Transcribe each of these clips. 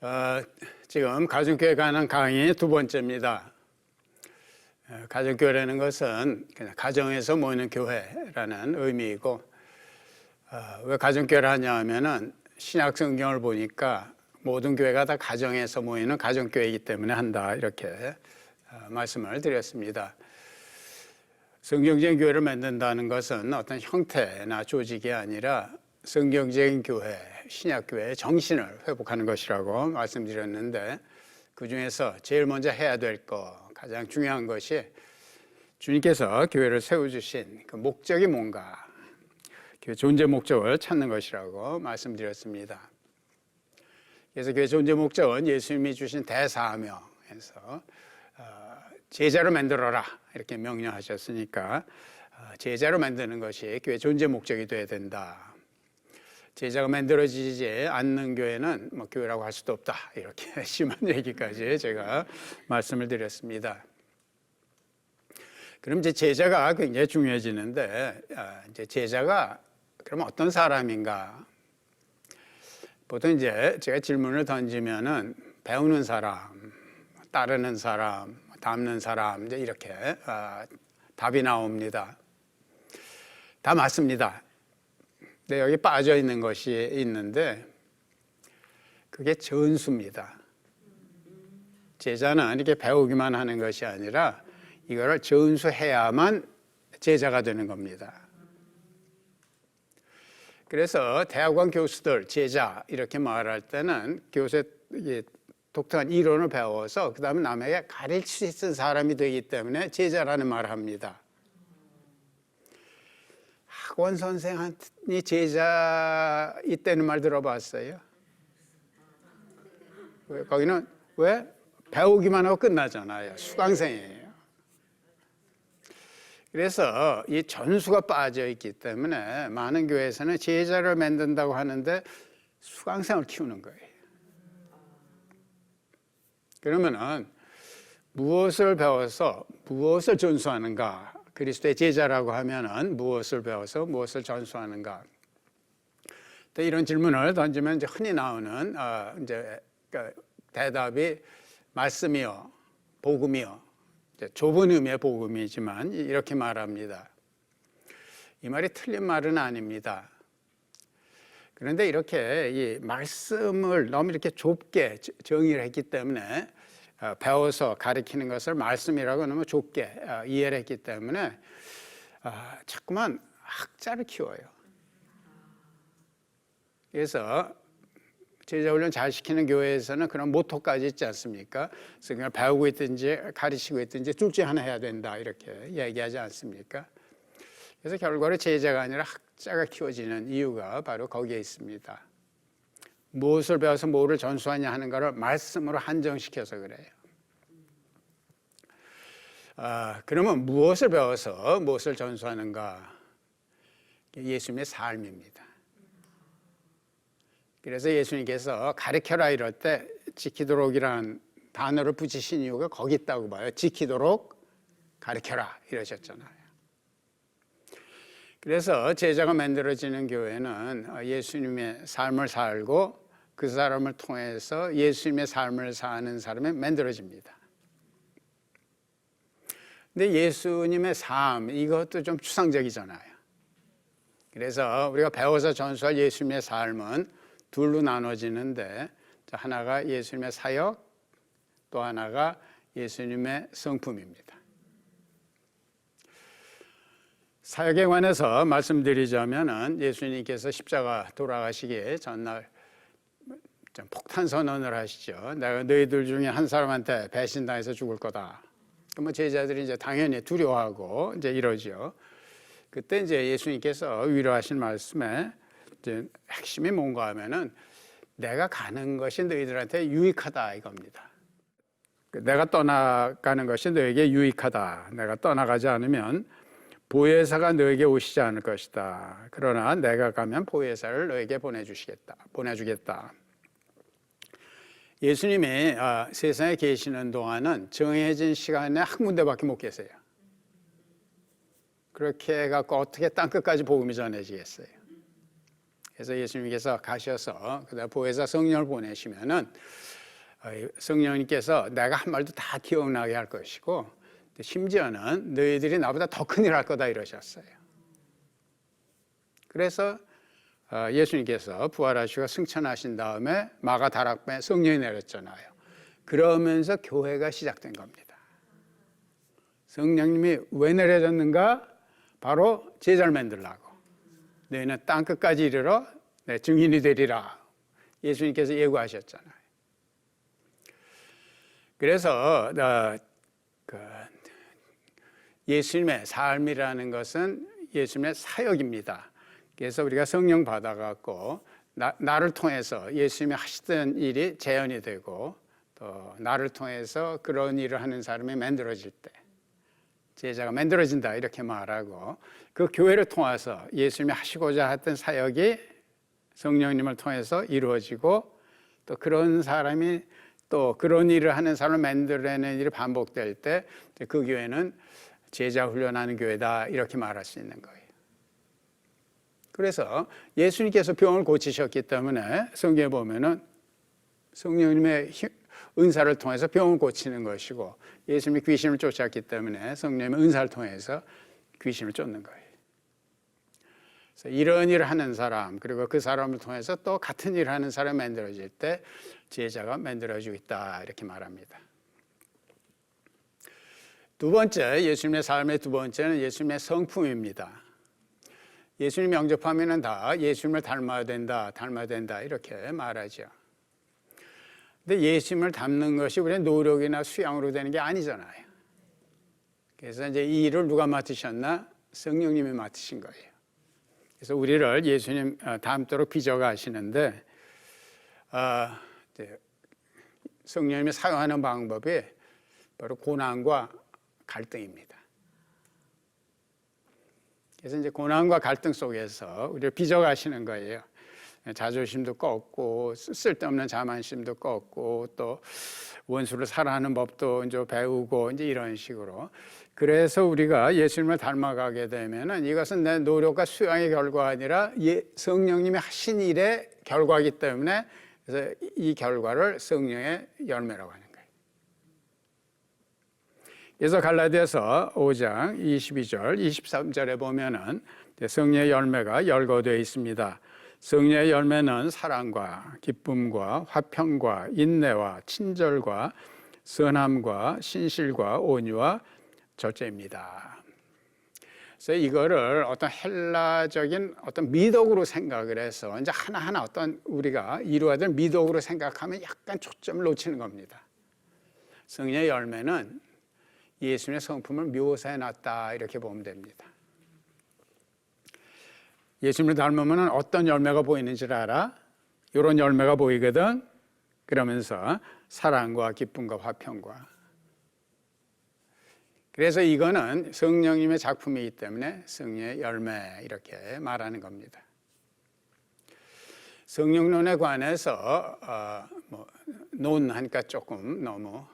어, 지금 가정교회 관한 강의 두 번째입니다. 가정교회라는 것은 그냥 가정에서 모이는 교회라는 의미이고, 왜 가정교회를 하냐 하면은 신약 성경을 보니까 모든 교회가 다 가정에서 모이는 가정교회이기 때문에 한다, 이렇게 말씀을 드렸습니다. 성경적인 교회를 만든다는 것은 어떤 형태나 조직이 아니라 성경적인 교회, 신약교회의 정신을 회복하는 것이라고 말씀드렸는데, 그 중에서 제일 먼저 해야 될 것, 가장 중요한 것이 주님께서 교회를 세워주신 그 목적이 뭔가, 교회 존재 목적을 찾는 것이라고 말씀드렸습니다. 그래서 교회 존재 목적은 예수님이 주신 대사명에서 제자로 만들어라, 이렇게 명령하셨으니까 제자로 만드는 것이 교회 존재 목적이 되어야 된다. 제자가 만들어지지 않는 교회는 교회라고 할 수도 없다, 이렇게 심한 얘기까지 제가 말씀을 드렸습니다. 그럼 이제 제자가 굉장히 중요해지는데, 이제 제자가 그럼 어떤 사람인가? 보통 이제 제가 질문을 던지면은 배우는 사람, 따르는 사람, 닮는 사람, 이제 이렇게 답이 나옵니다. 다 맞습니다. 근데 여기 빠져 있는 것이 있는데, 그게 전수입니다. 제자는 이렇게 배우기만 하는 것이 아니라 이거를 전수해야만 제자가 되는 겁니다. 그래서 대학원 교수들, 제자 이렇게 말할 때는 교수의 독특한 이론을 배워서 그 다음에 남에게 가르칠 수 있는 사람이 되기 때문에 제자라는 말을 합니다. 학원 선생이 제자 있다는 말 들어봤어요? 거기는 왜? 배우기만 하고 끝나잖아요. 수강생이에요. 그래서 이 전수가 빠져 있기 때문에 많은 교회에서는 제자를 만든다고 하는데 수강생을 키우는 거예요. 그러면은 무엇을 배워서 무엇을 전수하는가? 그리스도의 제자라고 하면은 무엇을 배워서 무엇을 전수하는가? 또 이런 질문을 던지면 이제 흔히 나오는 이제 대답이 말씀이요, 복음이요. 좁은 의미의 복음이지만 이렇게 말합니다. 이 말이 틀린 말은 아닙니다. 그런데 이렇게 이 말씀을 너무 이렇게 좁게 정의를 했기 때문에, 배워서 가르치는 것을 말씀이라고 너무 좁게 이해를 했기 때문에 자꾸만 학자를 키워요. 그래서 제자 훈련 잘 시키는 교회에서는 그런 모토까지 있지 않습니까? 그래서 그냥 배우고 있든지 가르치고 있든지 둘 중 하나 해야 된다, 이렇게 얘기하지 않습니까? 그래서 결과로 제자가 아니라 학자가 키워지는 이유가 바로 거기에 있습니다. 무엇을 배워서 뭐를 전수하냐 하는 것을 말씀으로 한정시켜서 그래요. 그러면 무엇을 배워서 무엇을 전수하는가? 예수님의 삶입니다. 그래서 예수님께서 가르쳐라 이럴 때 지키도록이라는 단어를 붙이신 이유가 거기 있다고 봐요. 지키도록 가르쳐라 이러셨잖아요. 그래서 제자가 만들어지는 교회는 예수님의 삶을 살고 그 사람을 통해서 예수님의 삶을 사는 사람이 만들어집니다. 근데 예수님의 삶, 이것도 좀 추상적이잖아요. 그래서 우리가 배워서 전수할 예수님의 삶은 둘로 나눠지는데, 하나가 예수님의 사역, 또 하나가 예수님의 성품입니다. 사역에 관해서 말씀드리자면은 예수님께서 십자가 돌아가시기 전날 좀 폭탄 선언을 하시죠. 내가 너희들 중에 한 사람한테 배신당해서 죽을 거다. 그러면 제자들이 이제 당연히 두려워하고 이제 이러죠. 그때 이제 예수님께서 위로하신 말씀에 이제 핵심이 뭔가 하면은 내가 가는 것이 너희들한테 유익하다, 이겁니다. 내가 떠나가는 것이 너에게 유익하다. 내가 떠나가지 않으면 보혜사가 너에게 오시지 않을 것이다. 그러나 내가 가면 보혜사를 너에게 보내주겠다. 예수님이 세상에 계시는 동안은 정해진 시간에 한 군데밖에 못 계세요. 그렇게 해갖고 어떻게 땅끝까지 복음이 전해지겠어요? 그래서 예수님께서 가셔서 그다음 보혜사 성령을 보내시면은 성령님께서 내가 한 말도 다 기억나게 할 것이고 심지어는 너희들이 나보다 더 큰 일 할 거다 이러셨어요. 그래서 예수님께서 부활하시고 승천하신 다음에 마가다락방에 성령이 내렸잖아요. 그러면서 교회가 시작된 겁니다. 성령님이 왜 내려졌는가? 바로 제자를 만들라고. 너희는 땅 끝까지 이르러 내 증인이 되리라. 예수님께서 예고하셨잖아요. 그래서 예수님의 삶이라는 것은 예수님의 사역입니다. 그래서 우리가 성령 받아갖고 나를 통해서 예수님이 하시던 일이 재현이 되고 또 나를 통해서 그런 일을 하는 사람이 만들어질 때 제자가 만들어진다 이렇게 말하고 그 교회를 통해서 예수님이 하시고자 했던 사역이 성령님을 통해서 이루어지고 또 그런 사람이 또 그런 일을 하는 사람을 만들어내는 일이 반복될 때 그 교회는 제자 훈련하는 교회다 이렇게 말할 수 있는 거예요. 그래서 예수님께서 병을 고치셨기 때문에 성경에 보면은 성령님의 은사를 통해서 병을 고치는 것이고 예수님이 귀신을 쫓았기 때문에 성령님의 은사를 통해서 귀신을 쫓는 거예요. 그래서 이런 일을 하는 사람 그리고 그 사람을 통해서 또 같은 일을 하는 사람이 만들어질 때 제자가 만들어지고 있다 이렇게 말합니다. 두 번째 예수님의 삶의 두 번째는 예수님의 성품입니다. 예수님 영접하면은 다 예수님을 닮아야 된다 이렇게 말하죠. 근데 예수님을 닮는 것이 우리의 노력이나 수양으로 되는 게 아니잖아요. 그래서 이제 이 일을 누가 맡으셨나? 성령님이 맡으신 거예요. 그래서 우리를 예수님 닮도록 빚어가시는데 성령님이 사용하는 방법이 바로 고난과 갈등입니다. 그래서 이제 고난과 갈등 속에서 우리를 빚어가시는 거예요. 자존심도 꺾고 쓸데없는 자만심도 꺾고 또 원수를 사랑하는 법도 이제 배우고 이제 이런 식으로. 그래서 우리가 예수님을 닮아가게 되면은 이것은 내 노력과 수양의 결과가 아니라 성령님이 하신 일의 결과이기 때문에 그래서 이 결과를 성령의 열매라고 하는 거예요. 그래서 갈라디아서 5장 22절, 23절에 보면은 성령의 열매가 열거되어 있습니다. 성령의 열매는 사랑과 기쁨과 화평과 인내와 친절과 선함과 신실과 온유와 절제입니다. 그래서 이거를 어떤 헬라적인 어떤 미덕으로 생각을 해서 이제 하나하나 어떤 우리가 이루어야 될 미덕으로 생각하면 약간 초점을 놓치는 겁니다. 성령의 열매는 예수님의 성품을 묘사해 놨다 이렇게 보면 됩니다. 예수님을 닮으면 어떤 열매가 보이는지를 알아? 이런 열매가 보이거든. 그러면서 사랑과 기쁨과 화평과. 그래서 이거는 성령님의 작품이기 때문에 성령의 열매 이렇게 말하는 겁니다. 성령론에 관해서 논하니까 조금 너무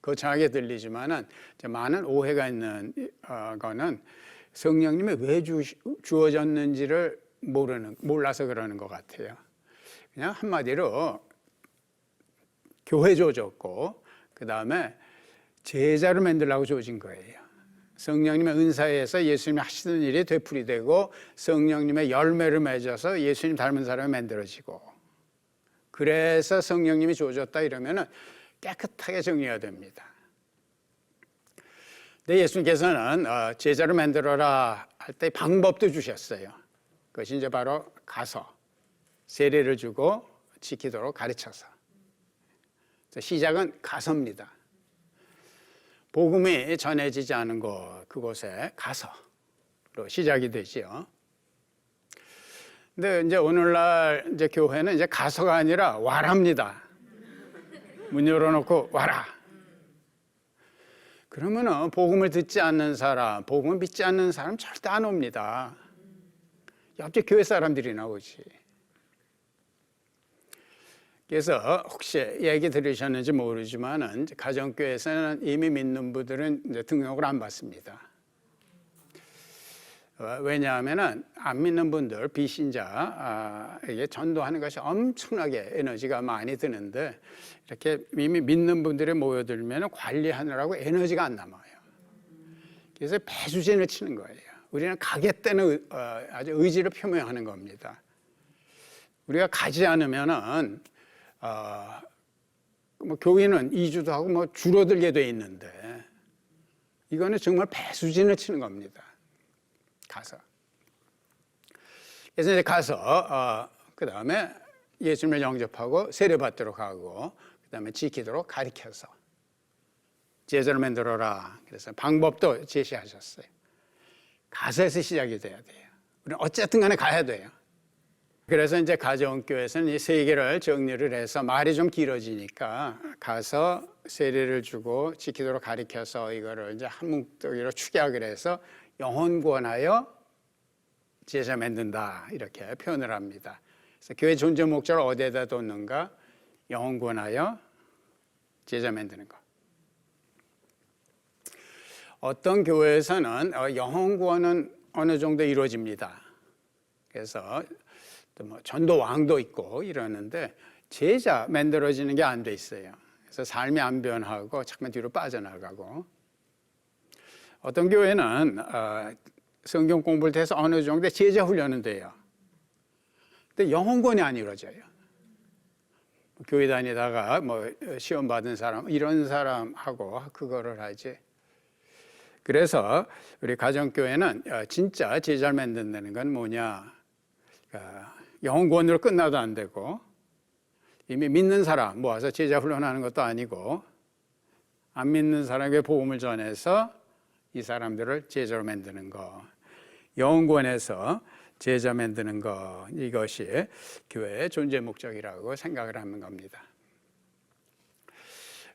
거창하게 들리지만은 많은 오해가 있는 거는 성령님이 왜 주어졌는지를 몰라서 그러는 것 같아요. 그냥 한마디로 교회 조졌고 그 다음에 제자를 만들려고 조진 거예요. 성령님의 은사에서 예수님이 하시는 일이 되풀이되고 성령님의 열매를 맺어서 예수님 닮은 사람이 만들어지고 그래서 성령님이 조졌다 이러면은 깨끗하게 정리가 됩니다. 근데 예수님께서는 제자를 만들어라 할 때 방법도 주셨어요. 그것이 이제 바로 가서 세례를 주고 지키도록 가르쳐서. 시작은 가서입니다. 복음이 전해지지 않은 그곳에 가서로 시작이 되지요. 근데 이제 오늘날 이제 교회는 이제 가서가 아니라 와랍니다. 문 열어놓고 와라. 그러면은 복음을 듣지 않는 사람, 복음을 믿지 않는 사람 절대 안 옵니다. 옆집 교회 사람들이 나오지. 그래서 혹시 얘기 들으셨는지 모르지만은 가정교회에서는 이미 믿는 분들은 이제 등록을 안 받습니다. 왜냐하면 안 믿는 분들, 비신자에게 전도하는 것이 엄청나게 에너지가 많이 드는데 이렇게 이미 믿는 분들이 모여들면 관리하느라고 에너지가 안 남아요. 그래서 배수진을 치는 거예요. 우리는 가겠다는 아주 의지를 표명하는 겁니다. 우리가 가지 않으면은 뭐 교회는 2주도 하고 뭐 줄어들게 돼 있는데 이거는 정말 배수진을 치는 겁니다. 가서. 그래서 이제 가서 그 다음에 예수님을 영접하고 세례받도록 하고 그 다음에 지키도록 가르쳐서 제자를 만들어라. 그래서 방법도 제시하셨어요. 가서에서 시작이 돼야 돼요. 우리는 어쨌든 간에 가야 돼요. 그래서 이제 가정교회에서는 이 세 개를 정리를 해서 말이 좀 길어지니까 가서 세례를 주고 지키도록 가르쳐서 이거를 이제 한 뭉텅이로 축약을 해서 영혼 구원하여 제자 만든다 이렇게 표현을 합니다. 그래서 교회 존재 목적을 어디에다 뒀는가? 영혼 구원하여 제자 만드는 것. 어떤 교회에서는 영혼 구원은 어느 정도 이루어집니다. 그래서 또 뭐 전도 왕도 있고 이러는데 제자 만들어지는 게 안 돼 있어요. 그래서 삶이 안 변하고 잠깐 뒤로 빠져나가고 어떤 교회는 성경 공부를 해서 어느 정도 제자 훈련은 돼요. 근데 영혼 구원이 안 이루어져요. 교회 다니다가 뭐 시험 받은 사람 이런 사람하고 그거를 하지. 그래서 우리 가정교회는 진짜 제자를 만든다는 건 뭐냐? 영혼 구원으로 끝나도 안 되고 이미 믿는 사람 모아서 제자 훈련하는 것도 아니고 안 믿는 사람에게 복음을 전해서 이 사람들을 제자로 만드는 거. 영혼 구원에서 제자 만드는 거. 이것이 교회의 존재 목적이라고 생각을 하는 겁니다.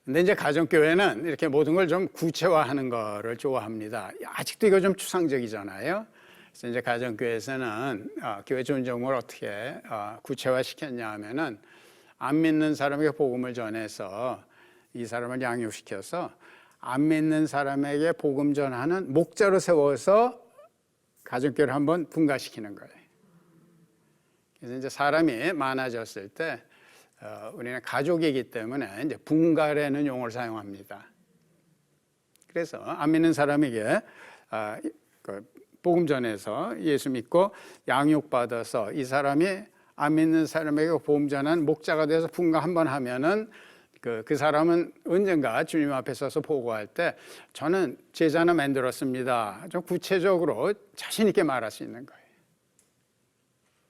근데 이제 가정교회는 이렇게 모든 걸 좀 구체화하는 거를 좋아합니다. 아직도 이거 좀 추상적이잖아요. 그래서 이제 가정교회에서는 교회 존재목을 어떻게 구체화시켰냐 하면은 안 믿는 사람에게 복음을 전해서 이 사람을 양육시켜서 안 믿는 사람에게 복음 전하는 목자로 세워서 가정교회를 한번 분가시키는 거예요. 그래서 이제 사람이 많아졌을 때 우리는 가족이기 때문에 이제 분가라는 용어를 사용합니다. 그래서 안 믿는 사람에게 복음 전해서 예수 믿고 양육받아서 이 사람이 안 믿는 사람에게 복음 전한 목자가 돼서 분가 한번 하면은 그 사람은 언젠가 주님 앞에 서서 보고할 때 저는 제자는 만들었습니다. 좀 구체적으로 자신 있게 말할 수 있는 거예요.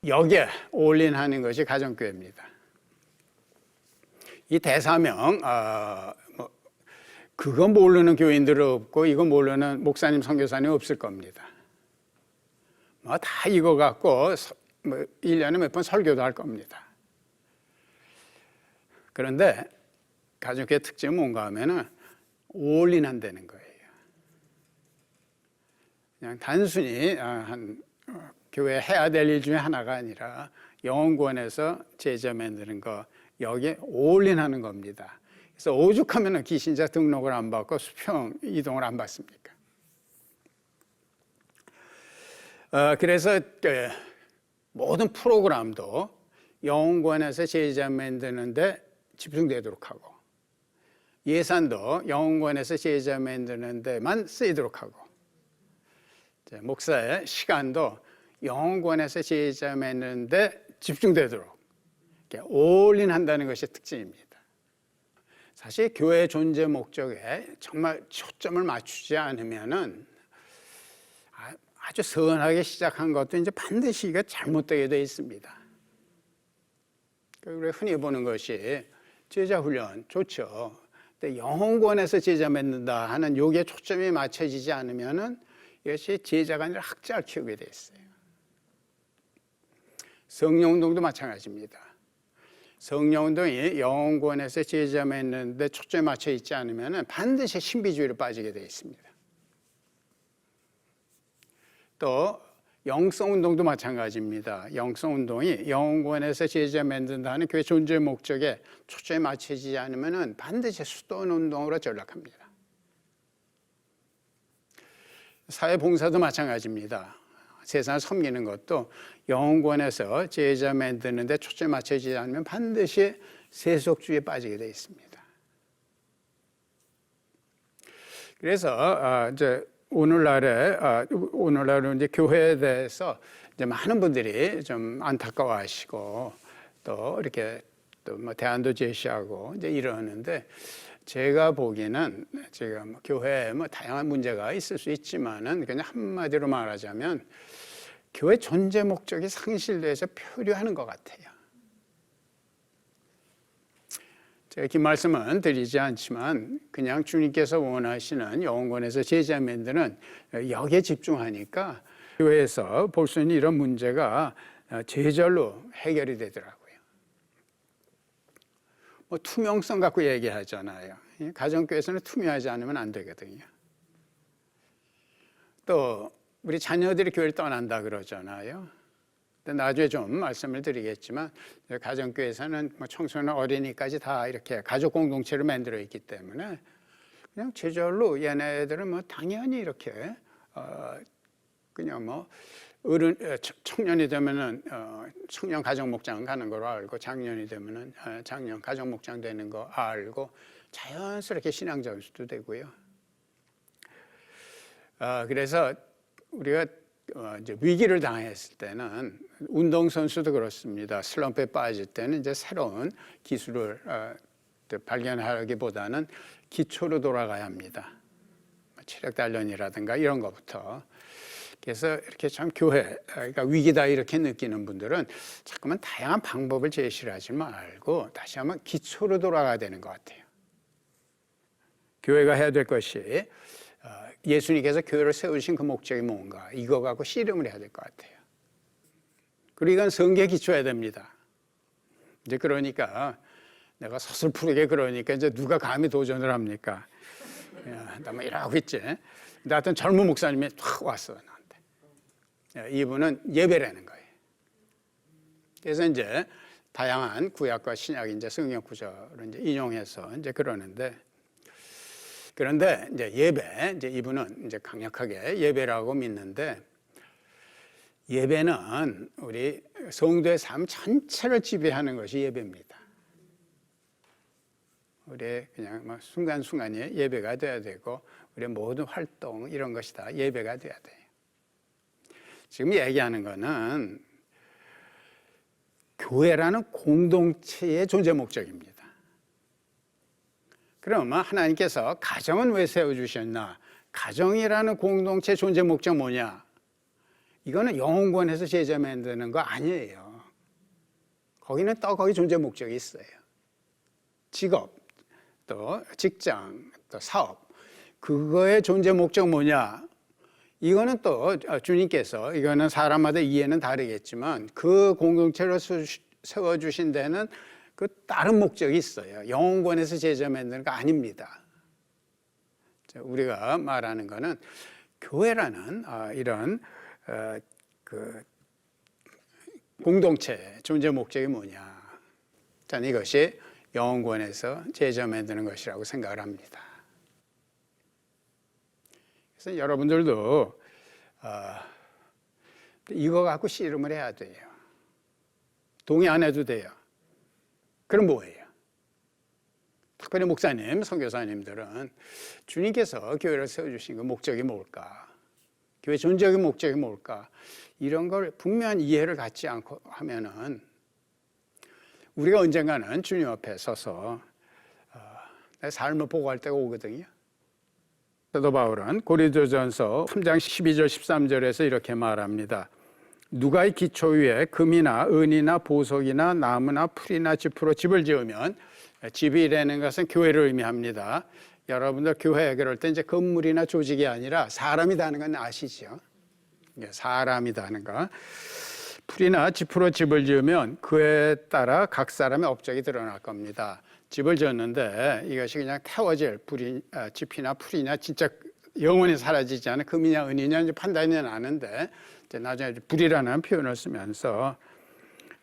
여기에 올인하는 것이 가정교회입니다. 이 대사명 그거 모르는 교인들은 없고 이거 모르는 목사님 선교사님 없을 겁니다. 뭐 다 이거 갖고 1년에 몇 번 설교도 할 겁니다. 그런데 가정교회 특징은 뭔가 하면은 올인한다는 거예요. 그냥 단순히 교회 해야 될 일 중에 하나가 아니라 영혼 구원에서 제자 만드는 거 여기에 올인하는 겁니다. 그래서 오죽하면 기신자 등록을 안 받고 수평 이동을 안 받습니까? 그래서 모든 프로그램도 영혼 구원에서 제자 만드는데 집중되도록 하고 예산도 영혼 구원에서 제자 만드는 데만 쓰이도록 하고 목사의 시간도 영혼 구원에서 제자 만드는 데 집중되도록 올인한다는 것이 특징입니다. 사실 교회 존재 목적에 정말 초점을 맞추지 않으면은 아주 선하게 시작한 것도 이제 반드시 이게 잘못되게 돼 있습니다. 우리가 흔히 보는 것이 제자 훈련 좋죠. 근데 영혼 구원에서 제자 맺는다 하는 요게 초점이 맞춰지지 않으면은 이것이 제자가 아니라 학자를 키우게 돼 있어요. 성령운동도 마찬가지입니다. 성령운동이 영혼 구원에서 제자 맺는데 초점이 맞춰 있지 않으면은 반드시 신비주의로 빠지게 돼 있습니다. 또 영성운동도 마찬가지입니다. 영성운동이 영혼 구원에서 제자 만든다는 교회 존재 목적에 초점이 맞춰지지 않으면 반드시 수도운동으로 전락합니다. 사회봉사도 마찬가지입니다. 세상을 섬기는 것도 영혼권에서 제자 만드는 데 초점 맞춰지지 않으면 반드시 세속주의에 빠지게 되어 있습니다. 그래서 이제 오늘날에 이제 교회에 대해서 이제 많은 분들이 좀 안타까워하시고 또 이렇게 또 뭐 대안도 제시하고 이제 이러는데, 제가 보기에는 지금 교회에 뭐 다양한 문제가 있을 수 있지만은 그냥 한마디로 말하자면 교회 존재 목적이 상실돼서 표류하는 것 같아요. 제가 긴 말씀은 드리지 않지만 그냥 주님께서 원하시는 영혼권에서 제자 만드는 여기에 집중하니까 교회에서 볼 수 있는 이런 문제가 제절로 해결이 되더라고요. 뭐 투명성 갖고 얘기하잖아요. 가정교회에서는 투명하지 않으면 안 되거든요. 또 우리 자녀들이 교회를 떠난다 그러잖아요. 근데 나중에 좀 말씀을 드리겠지만 가정교회에서는 뭐 청소년 어린이까지 다 이렇게 가족 공동체를 만들어 있기 때문에 그냥 제절로 얘네들은 뭐 당연히 이렇게 그냥 뭐 어른 청년이 되면은 청년 가정 목장 가는 걸로 알고, 작년이 되면은 작년 가정 목장 되는 거 알고 자연스럽게 신앙 전수도 되고요. 그래서 우리가 이제 위기를 당했을 때는 운동 선수도 그렇습니다. 슬럼프에 빠질 때는 이제 새로운 기술을 발견하기보다는 기초로 돌아가야 합니다. 체력 단련이라든가 이런 것부터. 그래서 이렇게 참 교회, 그러니까 위기다 이렇게 느끼는 분들은 자꾸만 다양한 방법을 제시를 하지 말고 다시 한번 기초로 돌아가야 되는 것 같아요. 교회가 해야 될 것이 예수님께서 교회를 세우신 그 목적이 뭔가, 이거 갖고 씨름을 해야 될 것 같아요. 그리고 이건 성경에 기초해야 됩니다. 이제 그러니까 내가 서슬프르게 그러니까 이제 누가 감히 도전을 합니까? 나 뭐 이러고 있지. 근데 하여튼 젊은 목사님이 확 왔어 나한테. 이분은 예배라는 거예요. 그래서 이제 다양한 구약과 신약 이제 성경 구절을 이제 인용해서 이제 그러는데, 그런데 이제 예배, 이제 이분은 이제 강력하게 예배라고 믿는데, 예배는 우리 성도의 삶 전체를 지배하는 것이 예배입니다. 우리 그냥 뭐 순간순간이 예배가 돼야 되고, 우리 모든 활동 이런 것이 다 예배가 돼야 돼요. 지금 얘기하는 거는 교회라는 공동체의 존재 목적입니다. 그러면 하나님께서 가정은 왜 세워주셨나? 가정이라는 공동체 존재 목적 뭐냐? 이거는 영혼권에서 제자 만드는 거 아니에요. 거기는 또 거기 존재 목적이 있어요. 직업, 또 직장, 또 사업. 그거의 존재 목적 뭐냐? 이거는 또 주님께서, 이거는 사람마다 이해는 다르겠지만 그 공동체를 세워주신 데는 그 다른 목적이 있어요. 영혼권에서 제자 만드는 거 아닙니다. 우리가 말하는 거는 교회라는 이런 그 공동체 존재 목적이 뭐냐? 저는 이것이 영혼권에서 제자 만드는 것이라고 생각을 합니다. 그래서 여러분들도 이거 갖고 씨름을 해야 돼요. 동의 안 해도 돼요. 그럼 뭐예요? 특별히 목사님, 선교사님들은 주님께서 교회를 세워주신 그 목적이 뭘까? 교회 존재의 목적이 뭘까? 이런 걸 분명한 이해를 갖지 않고 하면은 우리가 언젠가는 주님 앞에 서서 내 삶을 보고할 때가 오거든요. 사도 바울은 고린도전서 3장 12절 13절에서 이렇게 말합니다. 누가 이 기초 위에 금이나 은이나 보석이나 나무나 풀이나 짚으로 집을 지으면, 집이라는 것은 교회를 의미합니다. 여러분들 교회 그럴 때 이제 건물이나 조직이 아니라 사람이다 하는 건 아시죠? 사람이다 하는 거. 풀이나 짚으로 집을 지으면 그에 따라 각 사람의 업적이 드러날 겁니다. 집을 지었는데 이것이 그냥 태워질 짚이나 풀이냐 진짜 영원히 사라지지 않은 금이냐 은이냐 이제 판단이 나는데, 이제 나중에 불이라는 표현을 쓰면서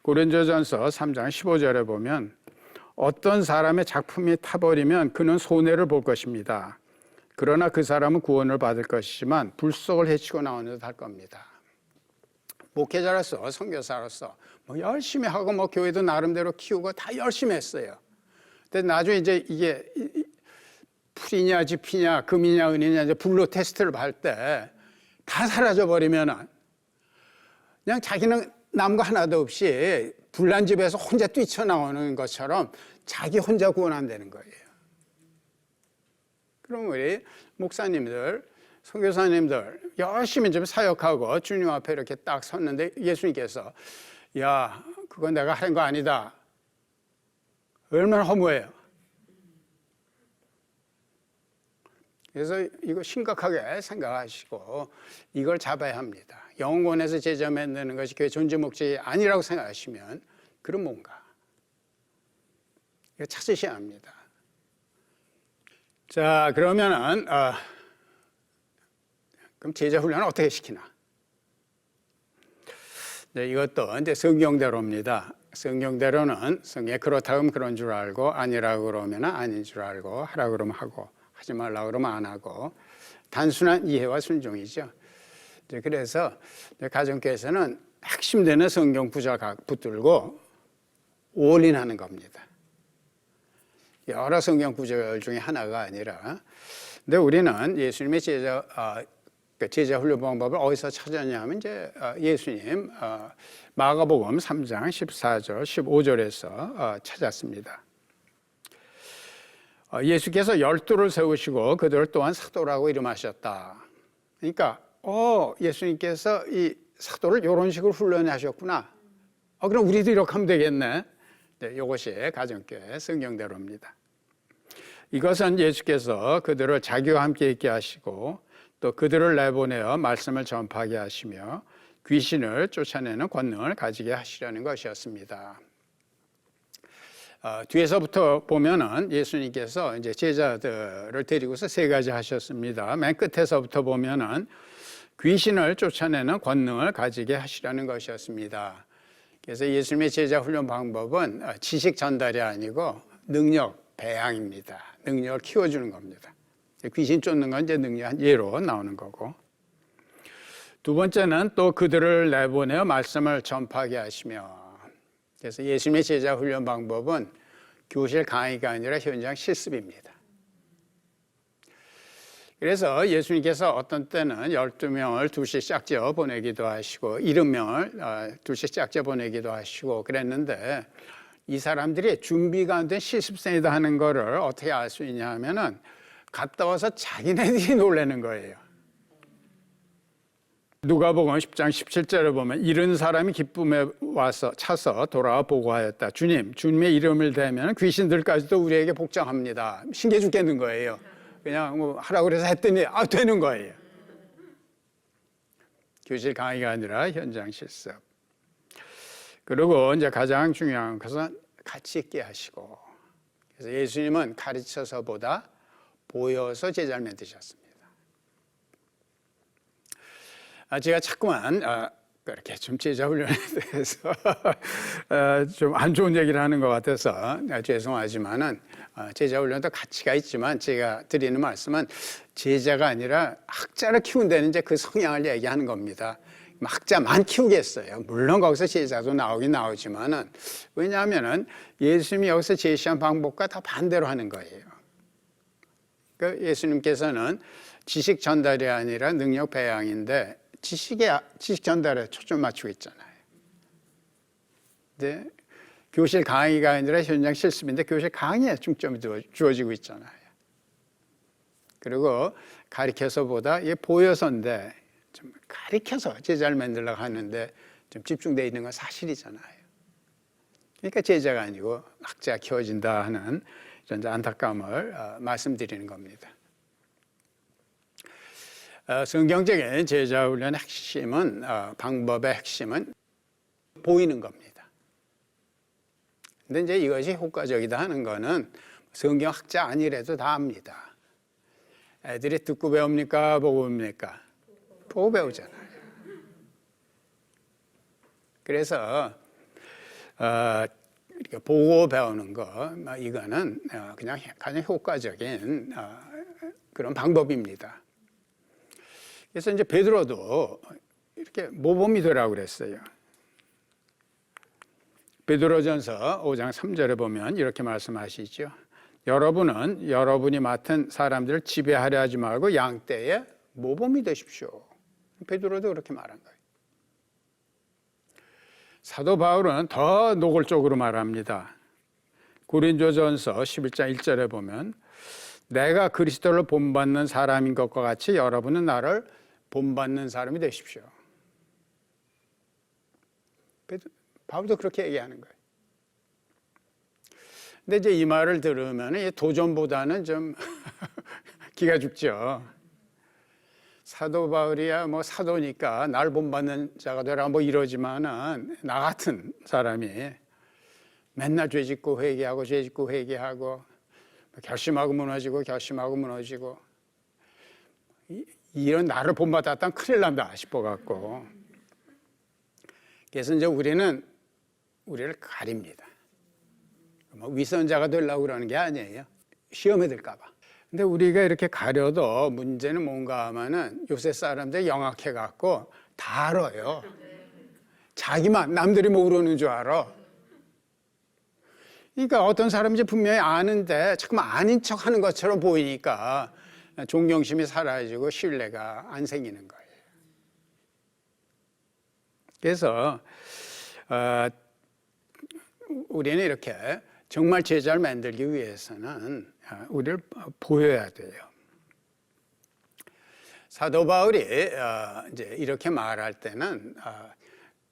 고린도전서 3장 15절에 보면 어떤 사람의 작품이 타버리면 그는 손해를 볼 것입니다. 그러나 그 사람은 구원을 받을 것이지만 불속을 헤치고 나오는 듯 할 겁니다. 목회자로서 선교사로서 뭐 열심히 하고 뭐 교회도 나름대로 키우고 다 열심히 했어요. 근데 나중에 이제 이게 풀이냐 지피냐 금이냐 은이냐 이제 불로 테스트를 할 때 다 사라져 버리면은 그냥 자기는 남은 거 하나도 없이 불난 집에서 혼자 뛰쳐나오는 것처럼 자기 혼자 구원한다는 거예요. 그럼 우리 목사님들, 선교사님들 열심히 좀 사역하고 주님 앞에 이렇게 딱 섰는데 예수님께서 야, 그건 내가 하는 거 아니다. 얼마나 허무해요. 그래서 이거 심각하게 생각하시고 이걸 잡아야 합니다. 영혼에서 제자 만드는 것이 교회 존재 목적이 아니라고 생각하시면 그럼 뭔가 이거 찾으셔야 합니다. 자, 그러면은 그럼 제자 훈련을 어떻게 시키나? 네, 이것도 이제 성경대로입니다. 성경대로는 성경에 그렇다 하면 그런 줄 알고 아니라고 그러면 아닌 줄 알고 하라 그러면 하고 하지 말라 그러면 안 하고 단순한 이해와 순종이죠. 그래서 가정교회에서는 핵심되는 성경 구절 붙들고 올인하는 겁니다. 여러 성경 구절 중에 하나가 아니라, 근데 우리는 예수님의 제자 훈련 방법을 어디서 찾았냐면 이제 예수님 마가복음 3장 14절 15절에서 찾았습니다. 예수께서 12를 세우시고 그들 또한 사도라고 이름하셨다. 그러니까 예수님께서 이 사도를 이런 식으로 훈련하셨구나. 그럼 우리도 이렇게 하면 되겠네. 네, 이것이 가정교회 성경대로입니다. 이것은 예수께서 그들을 자기와 함께 있게 하시고 또 그들을 내보내어 말씀을 전파하게 하시며 귀신을 쫓아내는 권능을 가지게 하시려는 것이었습니다. 뒤에서부터 보면은 예수님께서 이제 제자들을 데리고서 세 가지 하셨습니다. 맨 끝에서부터 보면은 귀신을 쫓아내는 권능을 가지게 하시려는 것이었습니다. 그래서 예수님의 제자 훈련 방법은 지식 전달이 아니고 능력 배양입니다. 능력을 키워주는 겁니다. 귀신 쫓는 건 이제 능력 한 예로 나오는 거고. 두 번째는 또 그들을 내보내어 말씀을 전파하게 하시며. 그래서 예수님의 제자 훈련 방법은 교실 강의가 아니라 현장 실습입니다. 그래서 예수님께서 어떤 때는 12명을 둘씩 짝지어 보내기도 하시고 70명을 둘씩 짝지어 보내기도 하시고 그랬는데 이 사람들이 준비가 안 된 실습생이다 하는 거를 어떻게 알 수 있냐 하면은 갔다 와서 자기네들이 놀라는 거예요. 누가복음 10장 17절을 보면 이른 사람이 기쁨에 와서 차서 돌아와 보고하였다. 주님의 이름을 대면 귀신들까지도 우리에게 복종합니다. 신기해 죽겠는 거예요. 그냥 뭐 하라고 그래서 했더니 되는 거예요. 교실 강의가 아니라 현장 실습. 그리고 이제 가장 중요한 것은 같이 있게 하시고. 그래서 예수님은 가르쳐서보다 보여서 제자를 만드셨습니다. 제가 자꾸만 그렇게 좀 제자 훈련에 대해서 좀 안 좋은 얘기를 하는 것 같아서 죄송하지만은 제자 훈련도 가치가 있지만 제가 드리는 말씀은 제자가 아니라 학자를 키운다는 이제 그 성향을 얘기하는 겁니다. 학자만 키우겠어요. 물론 거기서 제자도 나오긴 나오지만은 왜냐하면은 예수님이 여기서 제시한 방법과 다 반대로 하는 거예요. 그러니까 예수님께서는 지식 전달이 아니라 능력 배양인데 지식 전달에 초점 맞추고 있잖아요. 근데 교실 강의가 아니라 현장 실습인데 교실 강의에 중점이 주어지고 있잖아요. 그리고 가르쳐서보다 보여서인데 좀 가르쳐서 제자를 만들려고 하는데 좀 집중되어 있는 건 사실이잖아요. 그러니까 제자가 아니고 학자가 키워진다 하는 이런 안타까움을 말씀드리는 겁니다. 성경적인 제자 훈련의 핵심은 방법의 핵심은 보이는 겁니다. 근데 이제 이것이 효과적이다 하는 거는 성경학자 아니래도 다 압니다. 애들이 듣고 배웁니까? 보고 배웁니까? 보고 배우잖아요. 그래서 이렇게 보고 배우는 거 이거는 그냥 가장 효과적인 그런 방법입니다. 그래서 이제 베드로도 이렇게 모범이 되라고 그랬어요. 베드로전서 5장 3절에 보면 이렇게 말씀하시죠. 여러분은 여러분이 맡은 사람들을 지배하려 하지 말고 양떼의 모범이 되십시오. 베드로도 그렇게 말한 거예요. 사도 바울은 더 노골적으로 말합니다. 고린도전서 11장 1절에 보면 내가 그리스도를 본받는 사람인 것과 같이 여러분은 나를 본받는 사람이 되십시오. 바울도 그렇게 얘기하는 거예요. 근데 이제 이 말을 들으면 도전보다는 좀 기가 죽죠. 사도 바울이야 뭐 사도니까 날 본받는 자가 되라 뭐 이러지만은 나 같은 사람이 맨날 죄짓고 회개하고 죄짓고 회개하고 결심하고 무너지고 결심하고 무너지고 이런 나를 본받았다면 큰일 난다 싶어갖고 그래서 이제 우리를 가립니다. 뭐 위선자가 되려고 그러는 게 아니에요. 시험에 들까 봐. 근데 우리가 이렇게 가려도 문제는 뭔가 하면은 요새 사람들이 영악해갖고 다 알아요. 자기만 남들이 모르는 줄 알아. 그러니까 어떤 사람인지 분명히 아는데 자꾸만 아닌 척 하는 것처럼 보이니까 존경심이 사라지고 신뢰가 안 생기는 거예요. 그래서 우리는 이렇게 정말 제자를 만들기 위해서는 우리를 보여야 돼요. 사도 바울이 이제 이렇게 말할 때는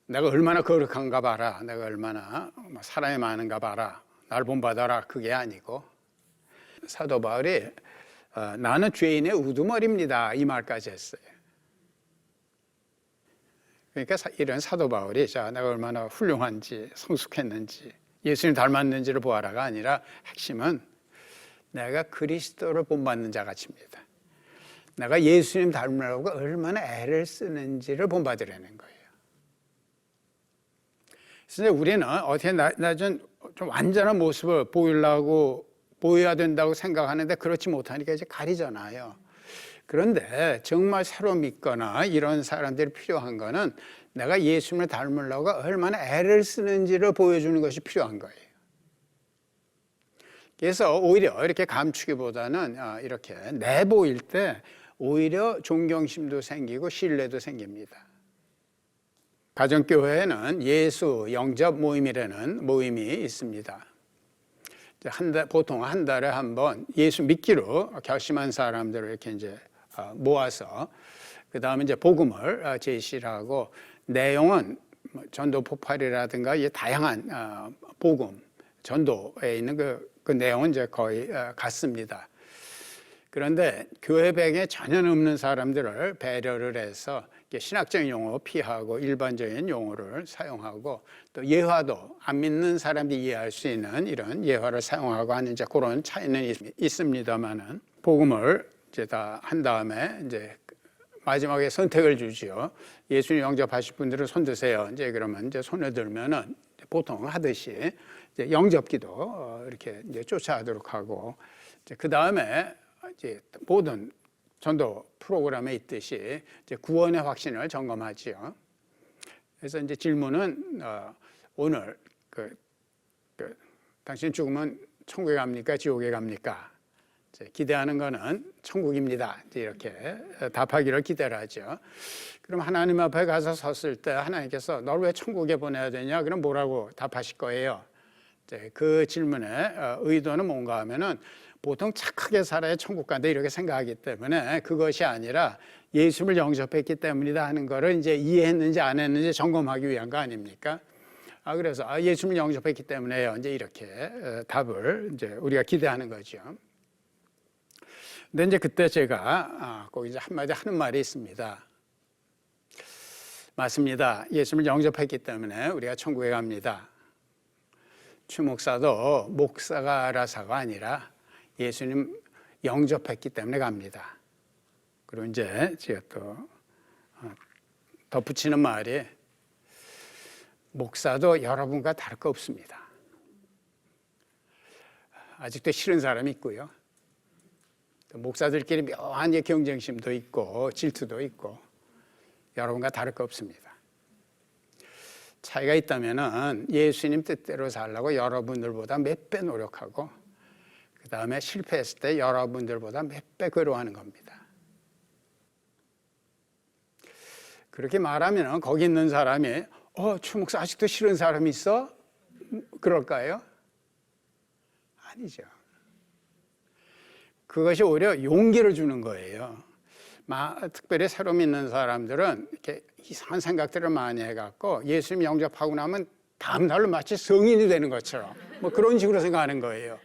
내가 얼마나 거룩한가 봐라, 내가 얼마나 사랑이 많은가 봐라, 날 본받아라 그게 아니고 사도 바울이 나는 죄인의 우두머리입니다 이 말까지 했어요. 그러니까 이런 사도 바울이 내가 얼마나 훌륭한지 성숙했는지 예수님 닮았는지를 보아라가 아니라 핵심은 내가 그리스도를 본받는 자 같습니다. 내가 예수님 닮으려고 얼마나 애를 쓰는지를 본받으려는 거예요. 그래서 우리는 어떻게 좀 완전한 모습을 보여야 된다고 생각하는데 그렇지 못하니까 이제 가리잖아요. 그런데 정말 새로 믿거나 이런 사람들이 필요한 거는 내가 예수님을 닮으려고 얼마나 애를 쓰는지를 보여주는 것이 필요한 거예요. 그래서 오히려 이렇게 감추기보다는 이렇게 내보일 때 오히려 존경심도 생기고 신뢰도 생깁니다. 가정교회에는 예수 영접 모임이라는 모임이 있습니다. 보통 한 달에 한 번 예수 믿기로 결심한 사람들을 이렇게 이제 모아서 그 다음에 이제 복음을 제시를 하고 내용은 전도 폭발이라든가 이 다양한 복음 전도에 있는 그 내용은 이제 거의 같습니다. 그런데 교회백에 전혀 없는 사람들을 배려를 해서 신학적인 용어 피하고 일반적인 용어를 사용하고 또 예화도 안 믿는 사람들이 이해할 수 있는 이런 예화를 사용하고 하는 이제 그런 차이는 있습니다만은 복음을 이제 다 한 다음에 이제 마지막에 선택을 주지요. 예수님 영접하실 분들은 손 드세요. 이제 그러면 이제 손을 들면은 보통 하듯이 이제 영접기도 이렇게 이제 쫓아가도록 하고 이제 그 다음에 이제 모든 전도 프로그램에 있듯이 이제 구원의 확신을 점검하지요. 그래서 이제 질문은 오늘 당신 죽으면 천국에 갑니까? 지옥에 갑니까? 기대하는 거는 천국입니다. 이렇게 답하기를 기대를 하죠. 그럼 하나님 앞에 가서 섰을 때 하나님께서 널 왜 천국에 보내야 되냐? 그럼 뭐라고 답하실 거예요? 그 질문의 의도는 뭔가 하면은 보통 착하게 살아야 천국 간다 이렇게 생각하기 때문에 그것이 아니라 예수를 영접했기 때문이다 하는 거를 이제 이해했는지 안 했는지 점검하기 위한 거 아닙니까? 그래서 예수를 영접했기 때문에요. 이제 이렇게 답을 이제 우리가 기대하는 거죠. 근데 이제 그때 제가 꼭 이제 한마디 하는 말이 있습니다. 맞습니다. 예수를 영접했기 때문에 우리가 천국에 갑니다. 추 목사도 목사가 알아서가 아니라 예수님 영접했기 때문에 갑니다. 그리고 이제 제가 또 덧붙이는 말이 목사도 여러분과 다를 거 없습니다. 아직도 싫은 사람이 있고요. 목사들끼리 묘한 경쟁심도 있고 질투도 있고 여러분과 다를 거 없습니다. 차이가 있다면은 예수님 뜻대로 살려고 여러분들보다 몇 배 노력하고 그 다음에 실패했을 때 여러분들보다 몇 배 괴로워하는 겁니다. 그렇게 말하면 거기 있는 사람이 최 목사 아직도 싫은 사람이 있어? 그럴까요? 아니죠. 그것이 오히려 용기를 주는 거예요. 특별히 새로 믿는 사람들은 이렇게 이상한 생각들을 많이 해갖고 예수님 영접하고 나면 다음 날로 마치 성인이 되는 것처럼 뭐 그런 식으로 생각하는 거예요.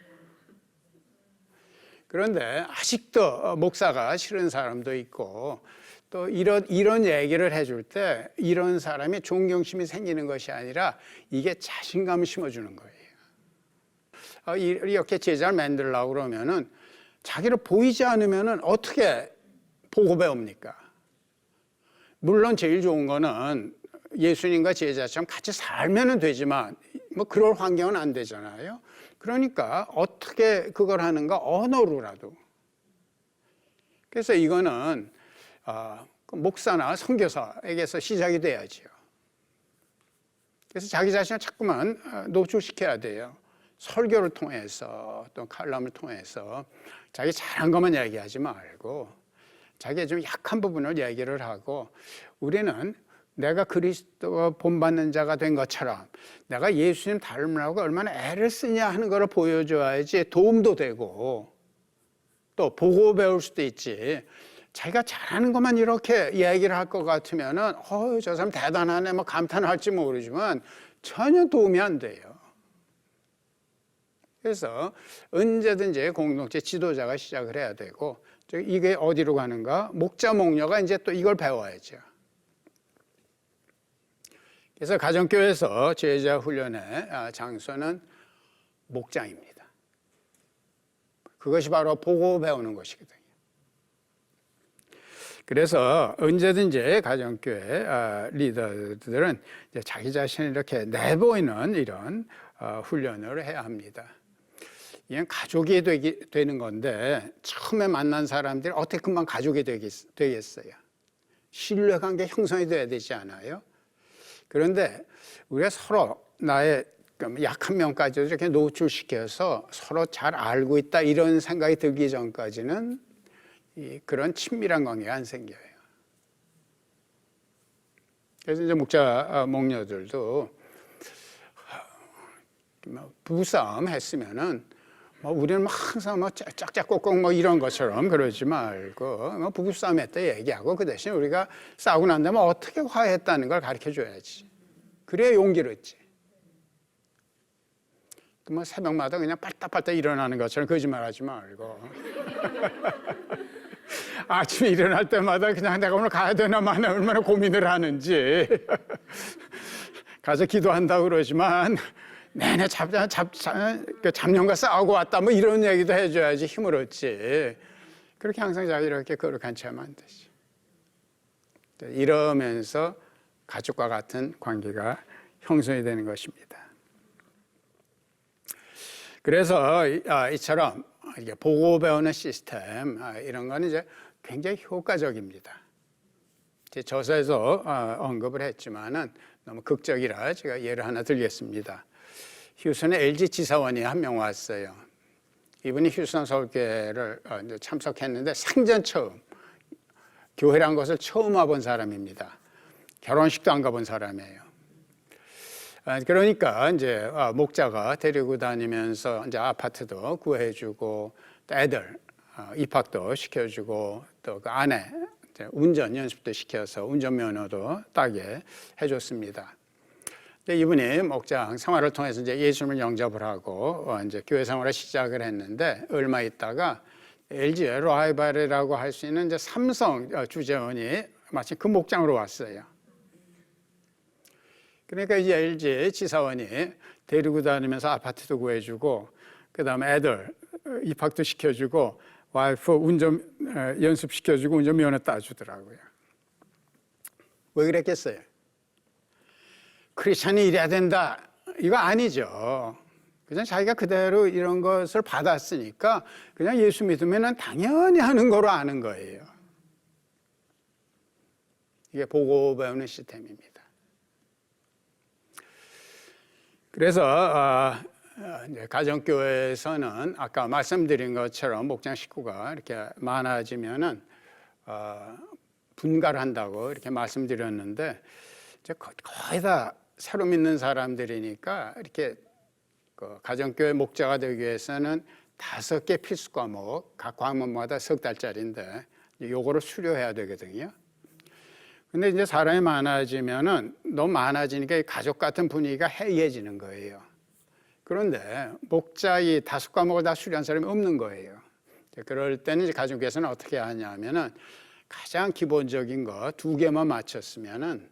그런데 아직도 목사가 싫은 사람도 있고 또 이런 얘기를 해줄 때 이런 사람이 존경심이 생기는 것이 아니라 이게 자신감을 심어주는 거예요. 이렇게 제자를 만들려고 그러면은 자기를 보이지 않으면은 어떻게 보고 배웁니까? 물론 제일 좋은 거는 예수님과 제자처럼 같이 살면 되지만 뭐 그럴 환경은 안 되잖아요. 그러니까 어떻게 그걸 하는가? 언어로라도. 그래서 이거는 목사나 선교사에게서 시작이 돼야죠. 그래서 자기 자신을 자꾸만 노출시켜야 돼요. 설교를 통해서 또 칼럼을 통해서 자기 잘한 것만 얘기하지 말고 자기의 좀 약한 부분을 얘기를 하고 우리는 내가 그리스도가 본받는 자가 된 것처럼 내가 예수님 닮으려고 얼마나 애를 쓰냐 하는 걸 보여줘야지 도움도 되고 또 보고 배울 수도 있지. 자기가 잘하는 것만 이렇게 얘기를 할 것 같으면은 저 사람 대단하네 뭐 감탄할지 모르지만 전혀 도움이 안 돼요. 그래서 언제든지 공동체 지도자가 시작을 해야 되고 이게 어디로 가는가? 목자 목녀가 이제 또 이걸 배워야죠. 그래서 가정교회에서 제자 훈련의 장소는 목장입니다. 그것이 바로 보고 배우는 것이거든요. 그래서 언제든지 가정교회 리더들은 자기 자신을 이렇게 내보이는 이런 훈련을 해야 합니다. 이건 가족이 되는 건데 처음에 만난 사람들이 어떻게 금방 가족이 되겠어요? 신뢰관계 형성이 돼야 되지 않아요? 그런데 우리가 서로 나의 약한 면까지도 이렇게 노출시켜서 서로 잘 알고 있다 이런 생각이 들기 전까지는 그런 친밀한 관계가 안 생겨요. 그래서 이제 목자 목녀들도 부부싸움 했으면은 우리는 항상 짝짝꿍꿍 이런 것처럼 그러지 말고 부부싸움 했다 얘기하고 그 대신 우리가 싸우고 난 다음에 어떻게 화해했다는 걸 가르쳐 줘야지. 그래야 용기를 얻지. 새벽마다 그냥 빨딱빨딱 일어나는 것처럼 거짓말하지 말고 아침에 일어날 때마다 그냥 내가 오늘 가야 되나 마나 얼마나 고민을 하는지 가서 기도한다고 그러지만 내내 잡념과 싸우고 왔다 뭐 이런 얘기도 해줘야지 힘을 얻지. 그렇게 항상 자기 이렇게 거룩한 채 하면 안 되지. 이러면서 가족과 같은 관계가 형성이 되는 것입니다. 그래서 이처럼 보고 배우는 시스템 이런 거는 이제 굉장히 효과적입니다. 제 저서에서 언급을 했지만은 너무 극적이라 제가 예를 하나 들겠습니다. 휴스턴에 LG 지사원이 한 명 왔어요. 이분이 휴스턴 서울교회를 참석했는데 생전 처음 교회란 것을 처음 와본 사람입니다. 결혼식도 안 가본 사람이에요. 그러니까 이제 목자가 데리고 다니면서 이제 아파트도 구해주고 또 애들 입학도 시켜주고 또 그 아내 운전 연습도 시켜서 운전면허도 따게 해줬습니다. 이분이 목장 생활을 통해서 이제 예수님을 영접을 하고 이제 교회 생활을 시작을 했는데 얼마 있다가 LG 라이벌이라고 할 수 있는 이제 삼성 주재원이 마치 그 목장으로 왔어요. 그러니까 이제 LG 지사원이 데리고 다니면서 아파트도 구해주고 그 다음에 애들 입학도 시켜주고 와이프 운전 연습시켜주고 운전면허 따주더라고요. 왜 그랬겠어요? 크리스찬이 이래야 된다 이거 아니죠. 그냥 자기가 그대로 이런 것을 받았으니까 그냥 예수 믿으면 당연히 하는 거로 아는 거예요. 이게 보고 배우는 시스템입니다. 그래서 이제 가정교회에서는 아까 말씀드린 것처럼 목장 식구가 이렇게 많아지면은 분가를 한다고 이렇게 말씀드렸는데, 이제 거의 다 새로 믿는 사람들이니까 이렇게 가정교회 목자가 되기 위해서는 5개 필수 과목, 각 과목마다 석 달짜리인데 요거를 수료해야 되거든요. 근데 이제 사람이 많아지면은 너무 많아지니까 가족 같은 분위기가 해이해지는 거예요. 그런데 목자 이 5과목을 다 수료한 사람이 없는 거예요. 그럴 때는 이제 가정교회에서는 어떻게 하냐면은 가장 기본적인 거 2개만 맞췄으면은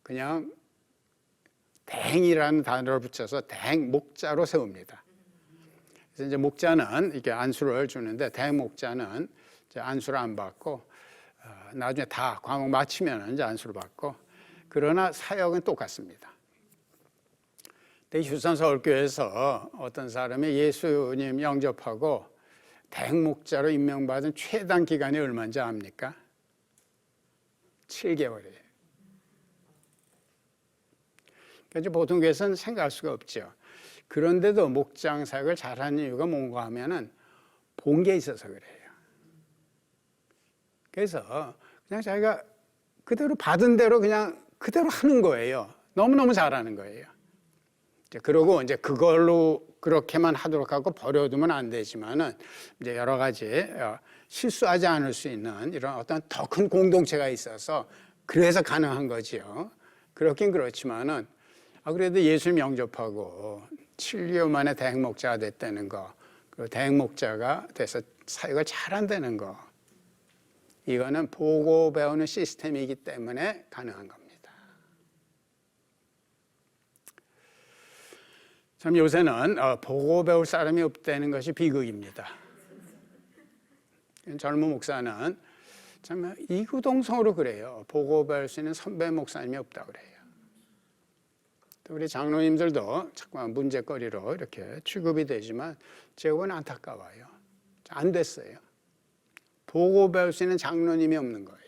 그냥 대행이라는 단어를 붙여서 대행 목자로 세웁니다. 그래서 이제 목자는 이렇게 안수를 주는데 대행 목자는 이제 안수를 안 받고 나중에 다 과목 마치면 이제 안수를 받고, 그러나 사역은 똑같습니다. 근데 휴산 서울교회에서 어떤 사람이 예수님 영접하고 대행 목자로 임명받은 최단 기간이 얼마인지 압니까? 7개월이에요. 그래서 보통 교회에서는 생각할 수가 없죠. 그런데도 목장 사역을 잘하는 이유가 뭔가 하면은 본 게 있어서 그래요. 그래서 그냥 자기가 그대로 받은 대로 그냥 그대로 하는 거예요. 너무너무 잘하는 거예요. 그러고 이제 그걸로 그렇게만 하도록 하고 버려두면 안 되지만은 이제 여러 가지 실수하지 않을 수 있는 이런 어떤 더 큰 공동체가 있어서 그래서 가능한 거지요. 그렇긴 그렇지만은 그래도 예수님 영접하고 7개월 만에 대행 목자가 됐다는 거, 그리고 대행 목자가 돼서 사역을 잘한다는 거, 이거는 보고 배우는 시스템이기 때문에 가능한 겁니다. 참 요새는 보고 배울 사람이 없다는 것이 비극입니다. 젊은 목사는 참 이구동성으로 그래요. 보고 배울 수 있는 선배 목사님이 없다고 그래요. 또 우리 장로님들도 자꾸 문제거리로 이렇게 취급이 되지만 제가 안타까워요. 안 됐어요. 보고 배울 수 있는 장로님이 없는 거예요.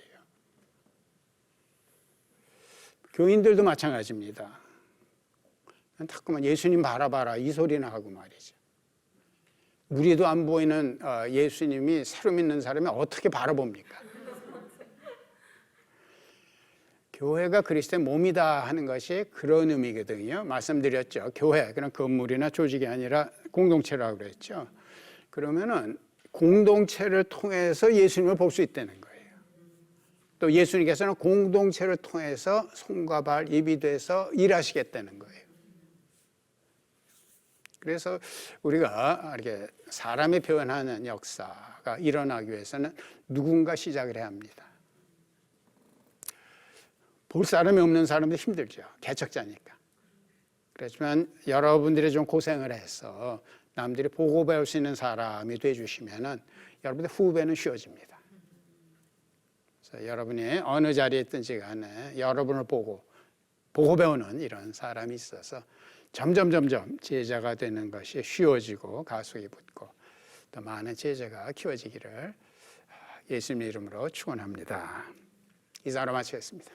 교인들도 마찬가지입니다. 자꾸만 예수님 바라봐라 이 소리나 하고 말이죠. 우리도 안 보이는 예수님이 새로 믿는 사람이 어떻게 바라봅니까? 교회가 그리스도의 몸이다 하는 것이 그런 의미거든요. 말씀드렸죠. 교회, 그런 건물이나 조직이 아니라 공동체라고 그랬죠. 그러면은 공동체를 통해서 예수님을 볼 수 있다는 거예요. 또 예수님께서는 공동체를 통해서 손과 발, 입이 돼서 일하시겠다는 거예요. 그래서 우리가 이렇게 사람이 표현하는 역사가 일어나기 위해서는 누군가 시작을 해야 합니다. 볼 사람이 없는 사람도 힘들죠. 개척자니까. 그렇지만 여러분들이 좀 고생을 해서 남들이 보고 배울 수 있는 사람이 돼주시면은 여러분들 후배는 쉬워집니다. 그래서 여러분이 어느 자리에 있든지 간에 여러분을 보고 배우는 이런 사람이 있어서 점점 제자가 되는 것이 쉬워지고 가속이 붙고 또 많은 제자가 키워지기를 예수님의 이름으로 축원합니다. 이사로 마치겠습니다.